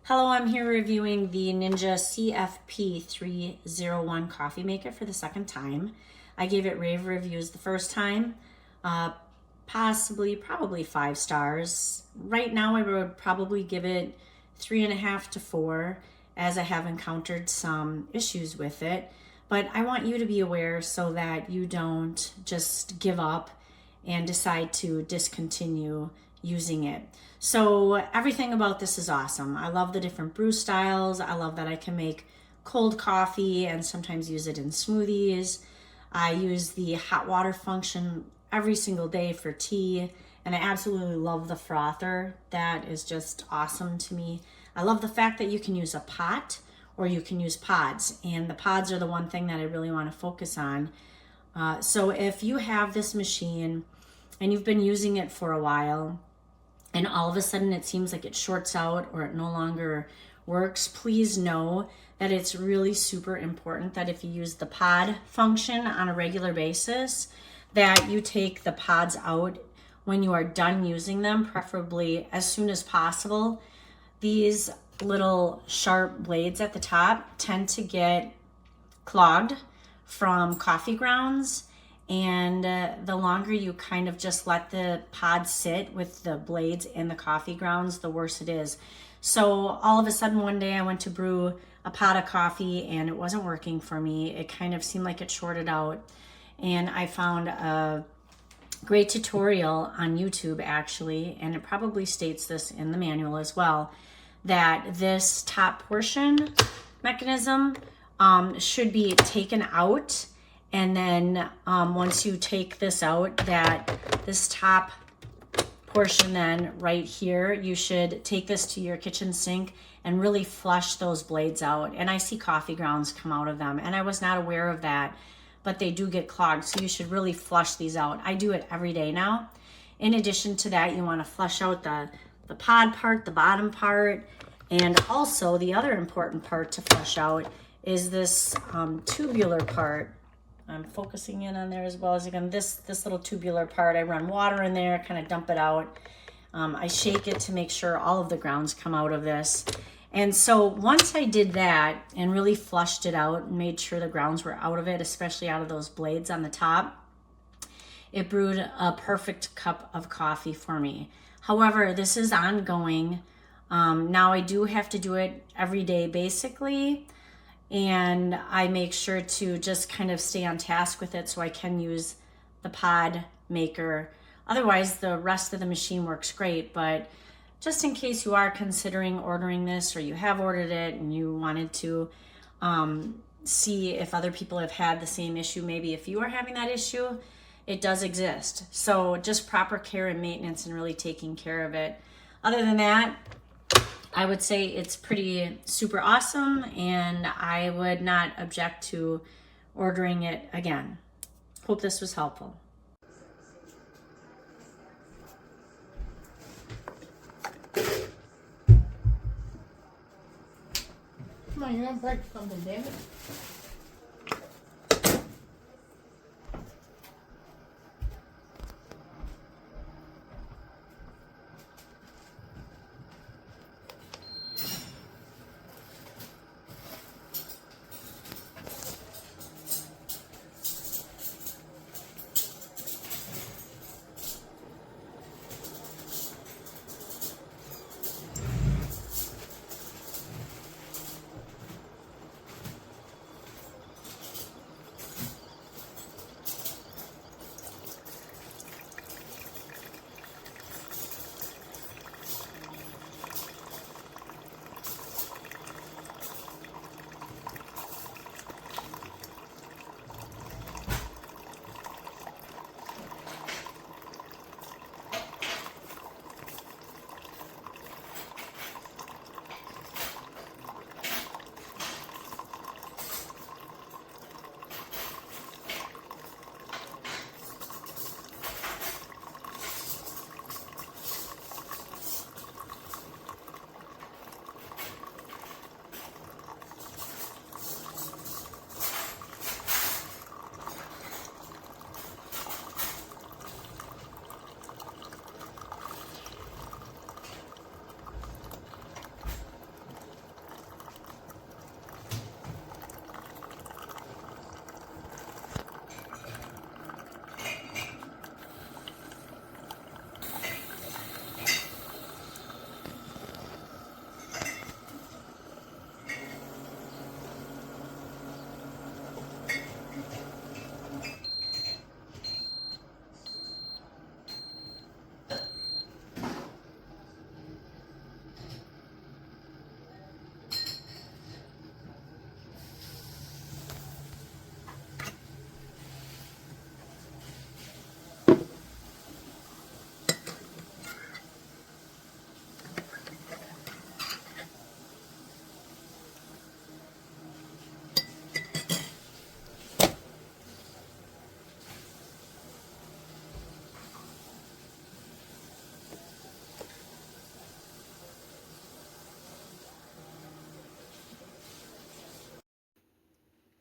Hello, I'm here reviewing the Ninja CFP301 coffee maker for the second time. I gave it rave reviews the first time, probably 5 stars. Right now I would probably give it 3.5 to 4, as I have encountered some issues with it. But I want you to be aware so that you don't just give up and decide to discontinue using it. So everything about this is awesome. I love the different brew styles. I love that I can make cold coffee and sometimes use it in smoothies. I use the hot water function every single day for tea, and I absolutely love the frother. That is just awesome to me. I love the fact that you can use a pot or you can use pods, and the pods are the one thing that I really want to focus on. So if you have this machine and you've been using it for a while and all of a sudden it seems like it shorts out or it no longer works, please know that it's really super important that if you use the pod function on a regular basis, that you take the pods out when you are done using them, preferably as soon as possible. These little sharp blades at the top tend to get clogged from coffee grounds, and the longer you kind of just let the pod sit with the blades in the coffee grounds, the worse it is. So all of a sudden one day I went to brew a pot of coffee and it wasn't working for me. It kind of seemed like it shorted out, and I found a great tutorial on YouTube actually, and it probably states this in the manual as well, that this top portion mechanism should be taken out, and then once you take this out, that this top portion then right here, you should take this to your kitchen sink and really flush those blades out. And I see coffee grounds come out of them, and I was not aware of that, but they do get clogged, so you should really flush these out. I do it every day now. In addition to that, you want to flush out the pod part, the bottom part, and also the other important part to flush out is this tubular part. I'm focusing in on there as well. As again, this little tubular part, I run water in there, kind of dump it out. I shake it to make sure all of the grounds come out of this. And so once I did that and really flushed it out and made sure the grounds were out of it, especially out of those blades on the top, it brewed a perfect cup of coffee for me. However, this is ongoing. Now I do have to do it every day basically, and I make sure to just kind of stay on task with it so I can use the pod maker. Otherwise, the rest of the machine works great, but just in case you are considering ordering this or you have ordered it and you wanted to see if other people have had the same issue, maybe if you are having that issue, it does exist. So just proper care and maintenance and really taking care of it. Other than that, I would say it's pretty super awesome, and I would not object to ordering it again. Hope this was helpful. Come on, you're gonna break something, damn it.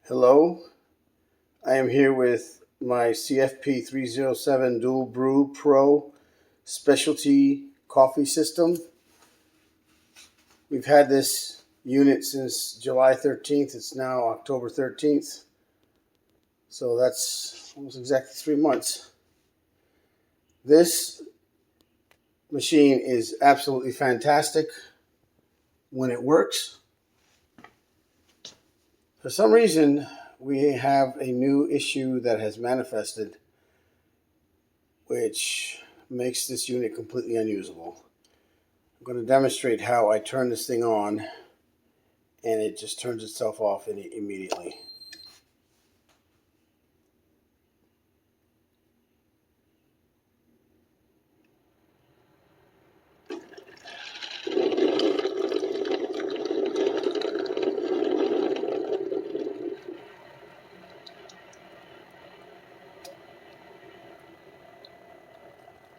Hello, I am here with my CFP 307 DualBrew Pro specialty coffee system. We've had this unit since July 13th. It's now October 13th. So that's almost exactly 3 months. This machine is absolutely fantastic when it works. For some reason, we have a new issue that has manifested, which makes this unit completely unusable. I'm going to demonstrate how I turn this thing on, and it just turns itself off immediately.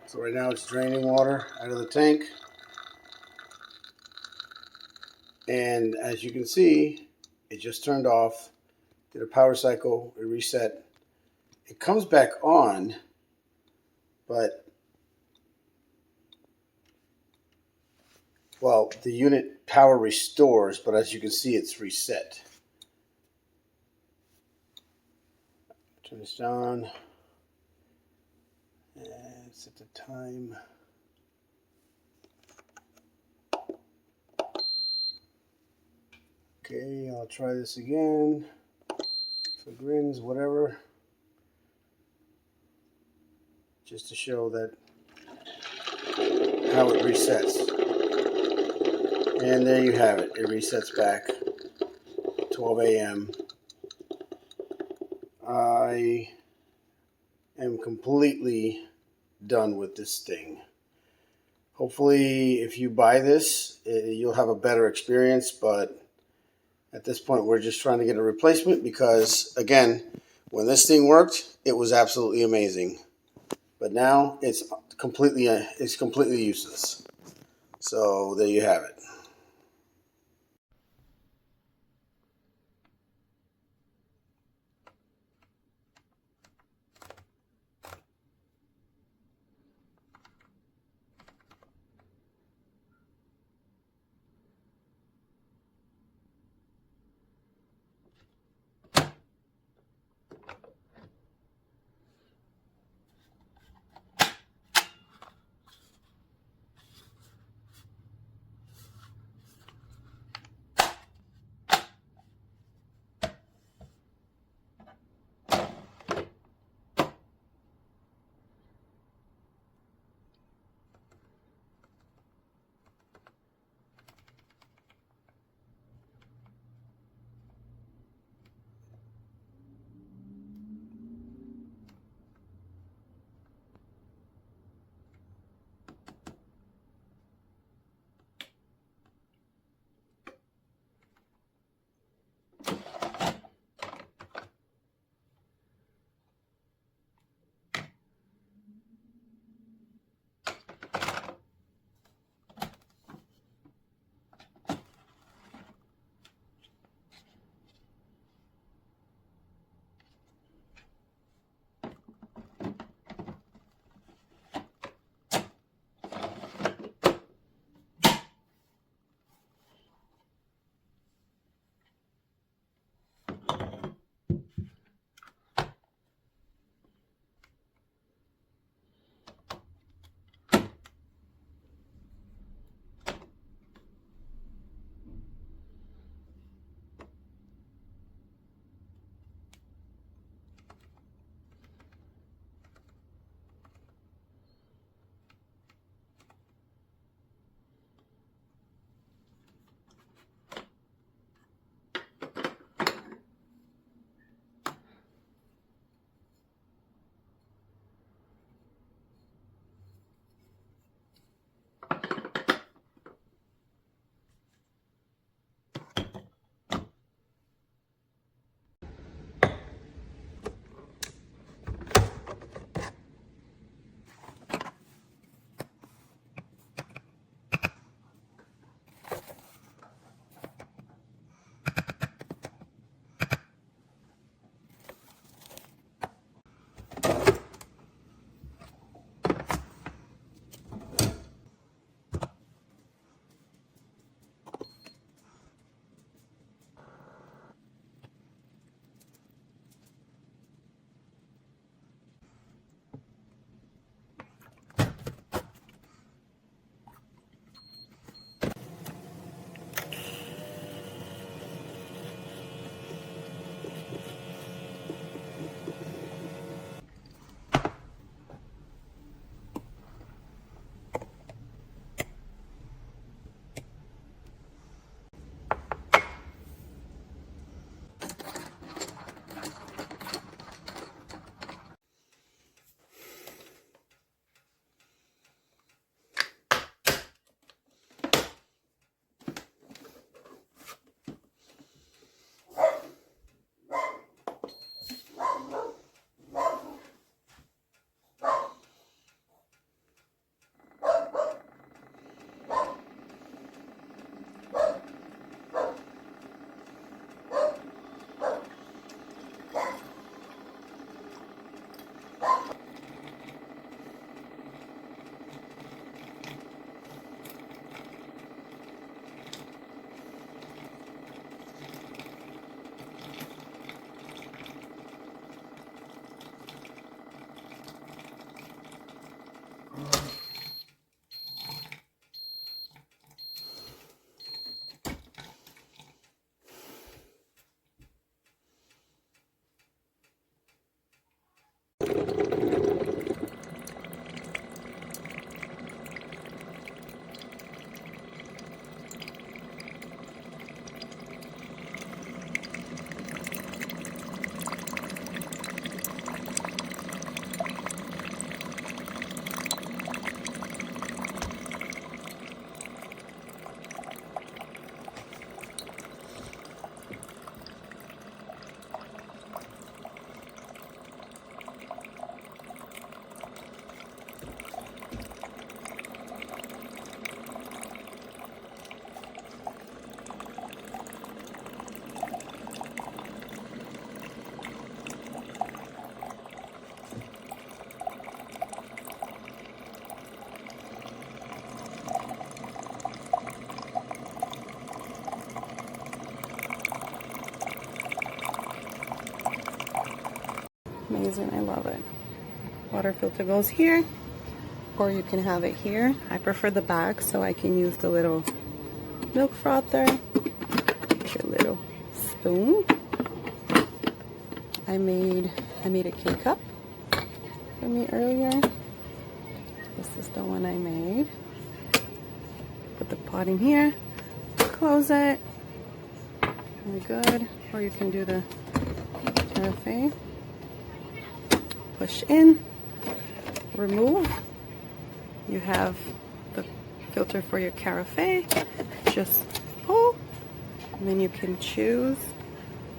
So right now it's draining water out of the tank. And as you can see, it just turned off, did a power cycle, a reset. It comes back on, but, well, the unit power restores, but as you can see, it's reset. Turn this on, and set the time. Okay, I'll try this again. For grins, whatever. Just to show that how it resets. And there you have it. It resets back. 12 a.m. I am completely done with this thing. Hopefully, if you buy this, you'll have a better experience, but at this point, we're just trying to get a replacement because, again, when this thing worked, it was absolutely amazing. But now it's completely useless. So there you have it. amazing. I love it. Water filter goes here, or you can have it here. I prefer the back so I can use the little milk frother, your little spoon. I made a K-cup for me earlier. This is the one I made. Put the pot in here, close it. Very good. Or you can do the Carafe. Push in, remove. You have the filter for your Carafe. Just pull, and then you can choose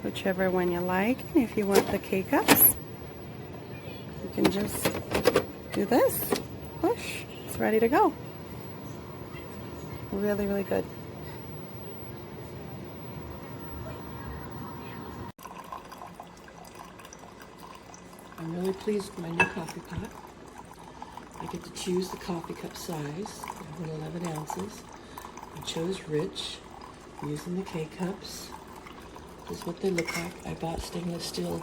whichever one you like. And if you want the K-cups, you can just do this, push, it's ready to go. Really, really good. I'm really pleased with my new coffee pot. I get to choose the coffee cup size. I have 11 ounces. I chose rich, using the K-cups. This is what they look like. I bought stainless steel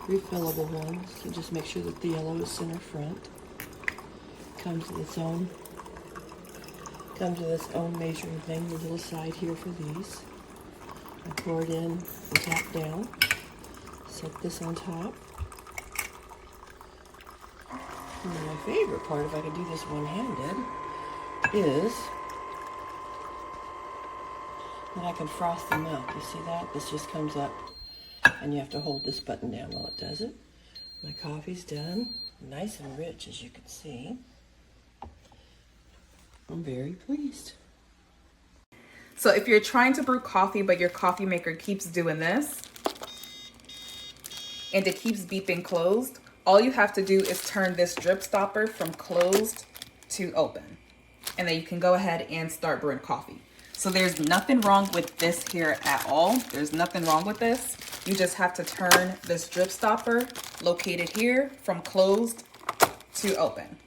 refillable ones, so just make sure that the yellow is center front. Comes with its own measuring thing, the little side here for these. I pour it in and tap down. Set this on top. And my favorite part, if I can do this one-handed, is that I can froth the milk. You see that? This just comes up, and you have to hold this button down while it does it. My coffee's done. Nice and rich, as you can see. I'm very pleased. So if you're trying to brew coffee, but your coffee maker keeps doing this, and it keeps beeping closed, all you have to do is turn this drip stopper from closed to open. And then you can go ahead and start brewing coffee. So there's nothing wrong with this here at all. There's nothing wrong with this. You just have to turn this drip stopper located here from closed to open.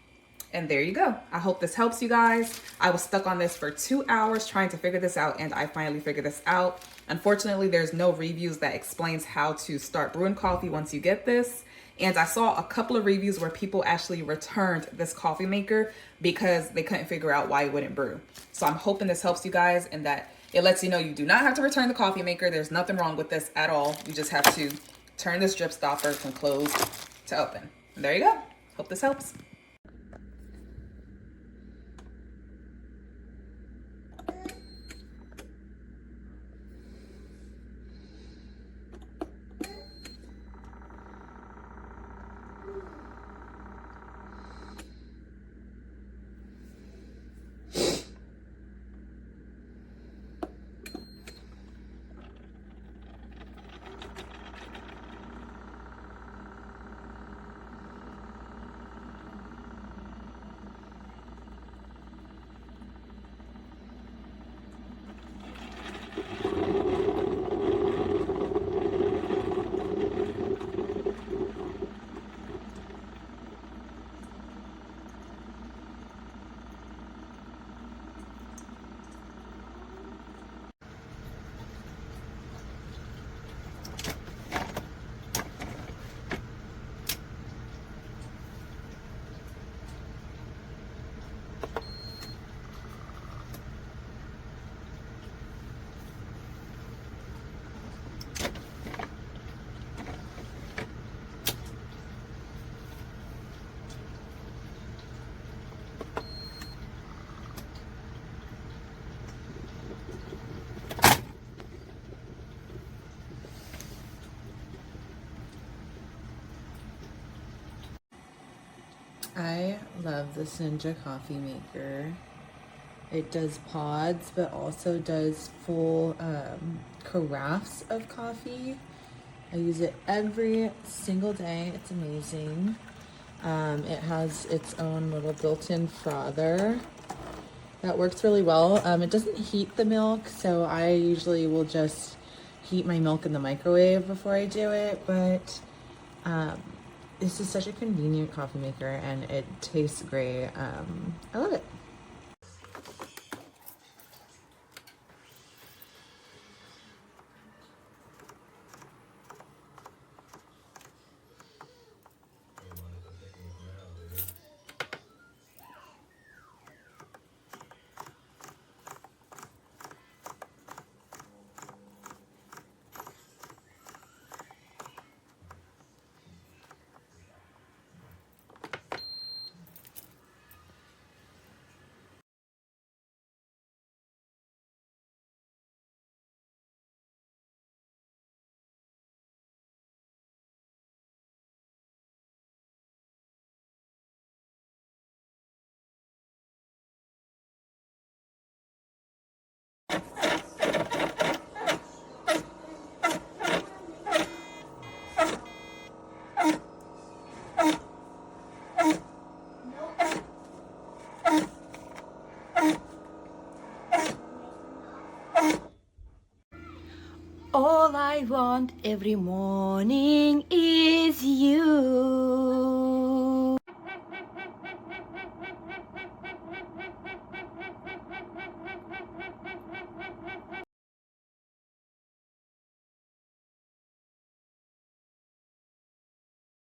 And there you go. I hope this helps you guys. I was stuck on this for 2 hours trying to figure this out, and I finally figured this out. Unfortunately, there's no reviews that explains how to start brewing coffee once you get this. And I saw a couple of reviews where people actually returned this coffee maker because they couldn't figure out why it wouldn't brew. So I'm hoping this helps you guys and that it lets you know you do not have to return the coffee maker. There's nothing wrong with this at all. You just have to turn this drip stopper from closed to open. And there you go. Hope this helps. I love this Ninja coffee maker. It does pods, but also does full carafes of coffee. I use it every single day. It's amazing. It has its own little built-in frother that works really well. It doesn't heat the milk, so I usually will just heat my milk in the microwave before I do it, but this is such a convenient coffee maker and it tastes great. I love it. All I want every morning is you.